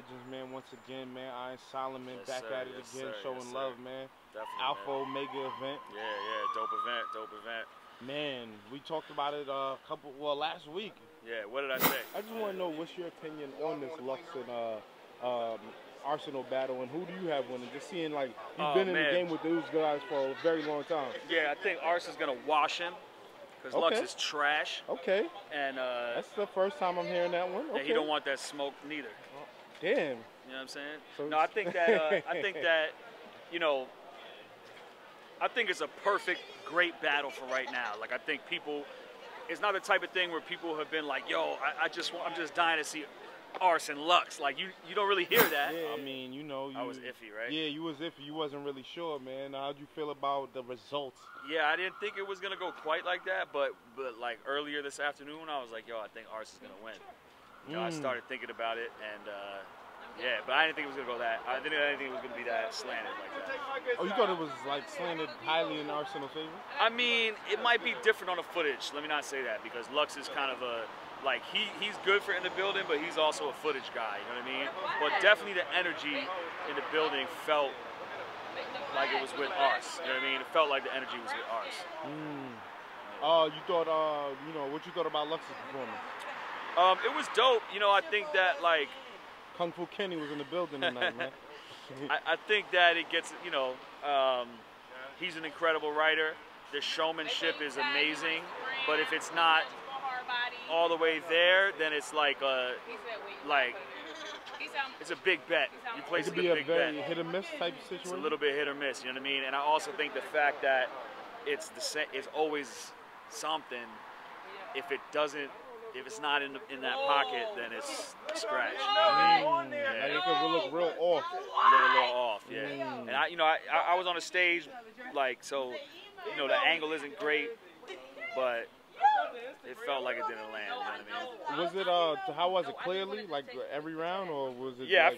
legends, man. Once again, man. Soloman back at it again, showing love, man. Definitely, Alpha Omega event. Yeah, dope event. Man, we talked about it last week. Yeah, what did I say? I just want to know what's your opinion on this Lux and Arsonal battle, and who do you have winning? Just seeing like you've been in the game with those guys for a very long time. Yeah, I think Arson's gonna wash him because Lux is trash. Okay. And that's the first time I'm hearing that one. Okay. And he don't want that smoke neither. Damn. You know what I'm saying? So no, I think that you know, I think it's a perfect, great battle for right now. Like I think people, it's not the type of thing where people have been like, yo, I'm just dying to see Ars and Lux. Like you don't really hear that. Yeah, I mean, you know, I was iffy, right? Yeah, you was iffy. You wasn't really sure, man. How'd you feel about the results? Yeah, I didn't think it was gonna go quite like that, but like earlier this afternoon, I was like, yo, I think Ars is gonna win. You know, I started thinking about it, and yeah, but I didn't think it was gonna go that. I didn't think it was gonna be that slanted like that. Oh, you thought it was like slanted highly in Arsenal's favor? I mean, it might be different on the footage. Let me not say that because Lux is kind of a like he's good for in the building, but he's also a footage guy. You know what I mean? But definitely the energy in the building felt like it was with Ars. You know what I mean? It felt like the energy was with Ars. You thought, you know, what you thought about Lux's performance? It was dope. You know, I think that like Kung Fu Kenny was in the building tonight, man. I think that it gets, you know, he's an incredible writer. The showmanship is amazing, but if it's not all the way there, then it's like it's a big bet. You place a big bet. Hit or miss type of situation. It's a little bit hit or miss. You know what I mean? And I also think the fact that it's always something. If it's not in that pocket, then it's a scratch. Yeah. It could look real off. A little off, yeah. And I was on a stage, like, so, you know, the angle isn't great, but it felt like it didn't land. You know what I mean? Was it? How was it? Clearly, like every round, or was it? Yeah, like... I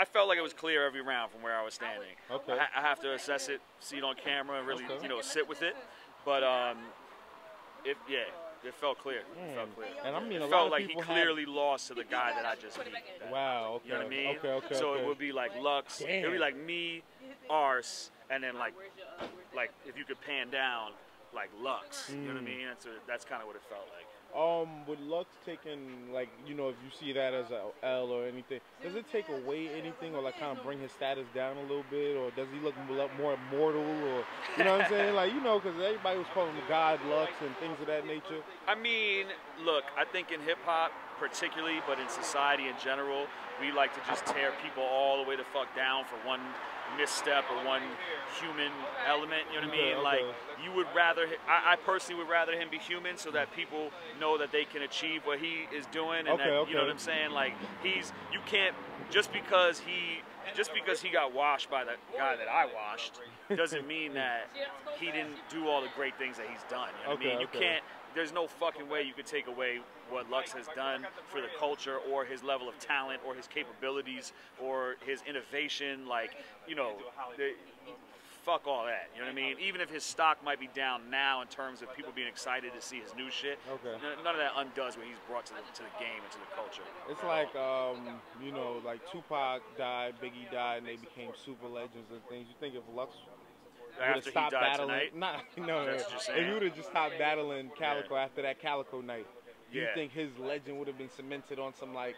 felt like it was clear every round from where I was standing. Okay. I have to assess it, see it on camera, and really, you know, sit with it. But it felt clear. It felt clear. And I mean, it felt like he clearly lost to the guy that I just beat. Wow. Okay. You know what I mean? Okay. So it would be like Lux. It would be like me, Ars, and then like if you could pan down, like Lux. You know what I mean? That's kind of what it felt like. With Lux taking, like, you know, if you see that as a L or anything, does it take away anything or like kind of bring his status down a little bit, or does he look more immortal, or you know what I'm saying? Like, you know, because everybody was calling him God Lux and things of that nature. I mean, look, I think in hip hop particularly, but in society in general, we like to just tear people all the way the fuck down for one misstep or one human element, you know what I mean? Like, you would rather, I personally would rather him be human so that people know that they can achieve what he is doing, and that, you know what I'm saying? Like, you can't, just because he got washed by the guy that I washed, doesn't mean that he didn't do all the great things that he's done, you know what I mean? You can't, there's no fucking way you could take away what Lux has done for the culture, or his level of talent, or his capabilities, or his innovation. Like, you know, fuck all that. You know what I mean? Even if his stock might be down now in terms of people being excited to see his new shit, none of that undoes what he's brought to the game and to the culture. It's like, you know, like Tupac died, Biggie died, and they became super legends and things. You think if Lux after he died battling, tonight? If he would have just stopped battling Calico after that Calico night, do you think his legend would have been cemented on some, like,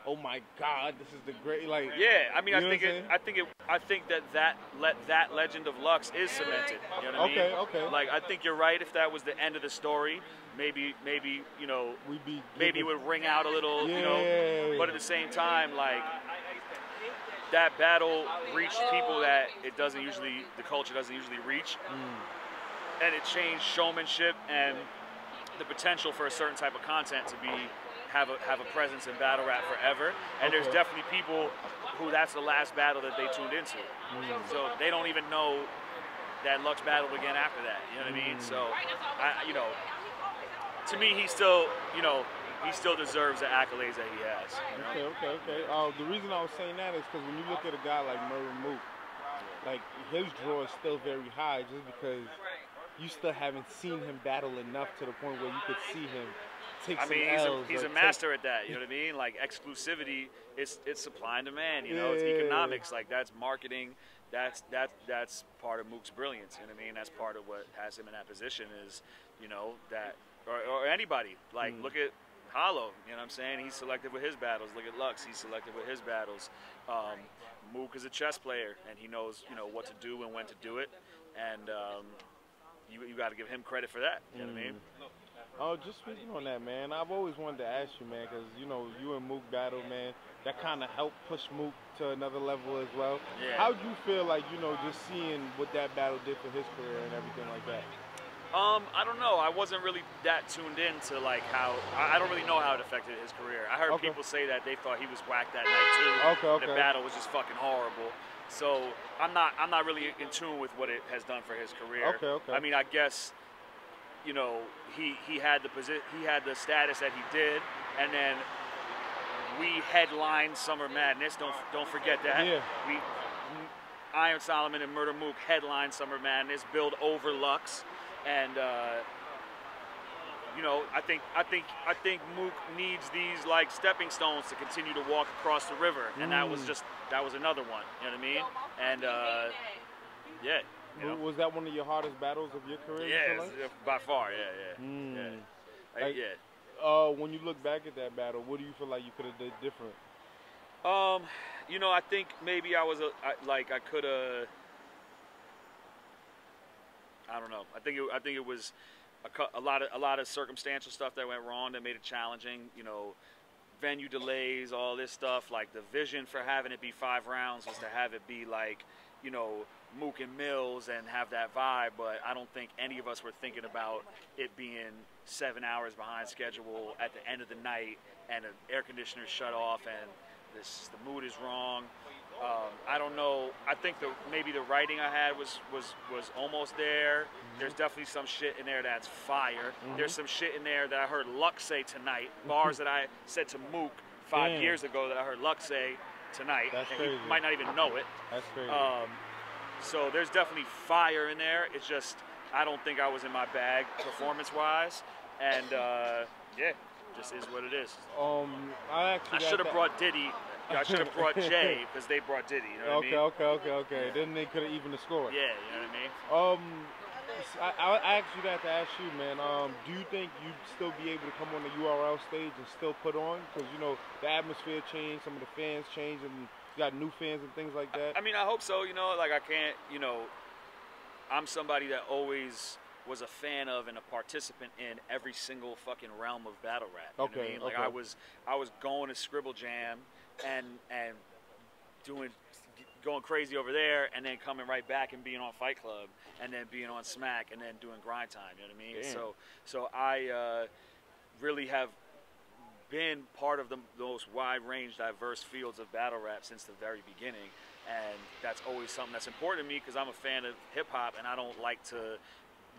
oh my God, this is the great, like? Yeah, I mean, I think that legend of Lux is cemented. You know what I mean? Okay. Like, I think you're right. If that was the end of the story, maybe you know, maybe it would ring out a little, you know. But at the same time, like, that battle reached people that the culture doesn't usually reach, and it changed showmanship and the potential for a certain type of content to have a presence in battle rap forever. And there's definitely people who that's the last battle that they tuned into, so they don't even know that Lux battled again after that. You know what I mean? So, you know, to me, he still deserves the accolades that he has. You know? Okay. The reason I was saying that is because when you look at a guy like Murda Mook, like, his draw is still very high, just because you still haven't seen him battle enough to the point where you could see him take I some mean, L's. he's a master at that. You know what I mean? Like exclusivity, it's supply and demand. You know, it's economics. Like that's marketing. That's part of Mook's brilliance. You know what I mean? That's part of what has him in that position. Is that or anybody. Like look at Hollow. You know what I'm saying? He's selective with his battles. Look at Lux. He's selective with his battles. Mook is a chess player, and he knows what to do and when to do it. And you got to give him credit for that. You know what I mean? Oh, just speaking on that, man, I've always wanted to ask you, man, because, you and Mook battle, man, that kind of helped push Mook to another level as well. Yeah. How'd you feel like, just seeing what that battle did for his career and everything like that? I don't know. I wasn't really that tuned in to, like, how... I don't really know how it affected his career. I heard people say that they thought he was whacked that night, too. The battle was just fucking horrible. So I'm not really in tune with what it has done for his career. I mean, I guess... he had the status that he did, and then we headlined Summer Madness. Don't forget that. Yeah. Iron Soloman and Murda Mook headlined Summer Madness, build over Lux, and I think Mook needs these like stepping stones to continue to walk across the river, and that was another one. You know what I mean? And yeah. Was that one of your hardest battles of your career? Yeah, by far. When you look back at that battle, what do you feel like you could have did different? I think maybe I could have. I don't know. I think it was a lot of circumstantial stuff that went wrong that made it challenging. Venue delays, all this stuff. Like the vision for having it be 5 rounds was to have it be like, Mook and Mills and have that vibe, but I don't think any of us were thinking about it being 7 hours behind schedule at the end of the night and an air conditioner shut off and the mood is wrong. I don't know. I think maybe the writing I had was almost there. There's definitely some shit in there that's fire. There's some shit in there that I heard Lux say tonight. Bars that I said to Mook 5 years ago that I heard Lux say tonight. That's and crazy. He might not even know it. That's crazy. So there's definitely fire in there. It's just I don't think I was in my bag performance-wise, and just is what it is. I should have brought Diddy. I should have brought Jay because they brought Diddy. You know what I mean? Okay. Then they could have evened the score. Yeah, you know what I mean. I asked you that to ask you, man. Do you think you'd still be able to come on the URL stage and still put on? Because the atmosphere changed, some of the fans changed, and you got new fans and things like that. I mean, I hope so. Like I can't. I'm somebody that always was a fan of and a participant in every single fucking realm of battle rap. You know what I mean? Like I was going to Scribble Jam and going crazy over there, and then coming right back and being on Fight Club, and then being on Smack, and then doing Grind Time. You know what I mean? Damn. So I really have been part of the most wide-range, diverse fields of battle rap since the very beginning, and that's always something that's important to me because I'm a fan of hip-hop, and I don't like to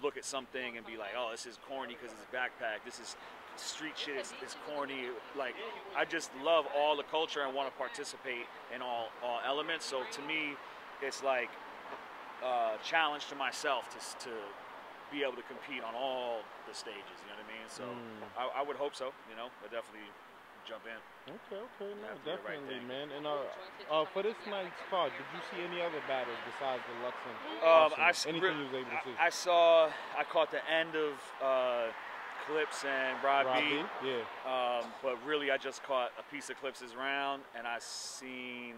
look at something and be like, oh, this is corny because it's backpack, this is street shit, it's corny. Like, I just love all the culture and want to participate in all elements. So to me, it's like a challenge to myself to be able to compete on all the stages, you know what I mean? So I would hope so, I'll definitely jump in. Okay, no, definitely, man. And for this night's card, did you see any other battles besides the Lux and anything you was able to see? I caught the end of Clips and Rad B. Yeah. But really, I just caught a piece of Clips' round, and I seen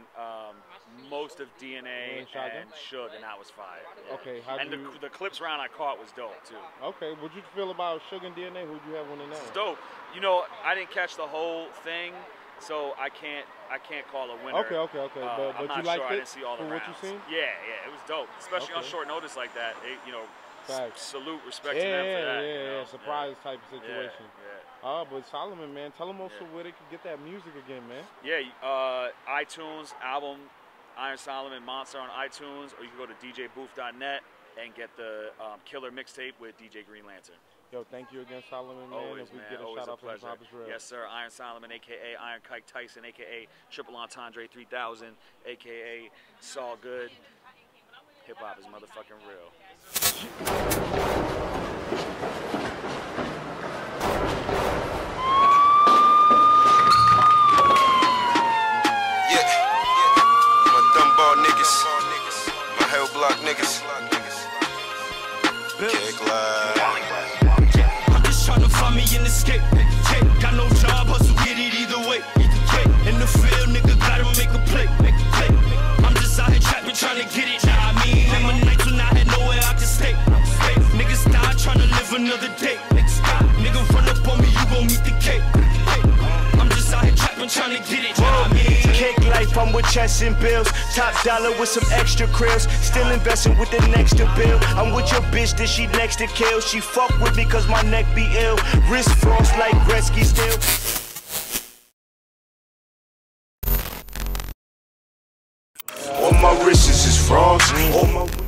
most of DNA and Suge, and that was fire. Yeah. Okay. And the Clips round I caught was dope too. Okay. What'd you feel about Suge and DNA? Who'd you have winning that? It's dope. I didn't catch the whole thing, so I can't call a winner. Okay. But I'm not you liked sure it I didn't see all the rounds. What you seen? Yeah, it was dope, especially on short notice like that. Facts. Salute, respect to them for that. Yeah, surprise type of situation. Yeah. But Soloman, man, tell them also where they can get that music again, man. Yeah, iTunes, album, Iron Soloman Monster on iTunes, or you can go to djbooth.net and get the Killer mixtape with DJ Green Lantern. Yo, thank you again, Soloman, man. Always, if we man. get a Always shout out pleasure. from hiphopisreal. Yes, sir. Iron Soloman, a.k.a. Iron Kike Tyson, a.k.a. Triple Entendre 3000, a.k.a. Saul Good. Hip-hop is motherfucking real. with chess and bills. Top dollar with some extra krills. Still investing with the next to bill. I'm with your bitch that she next to kill. She fuck with me cause my neck be ill. Wrist frost like Gretzky still. All my wrists is frost. All my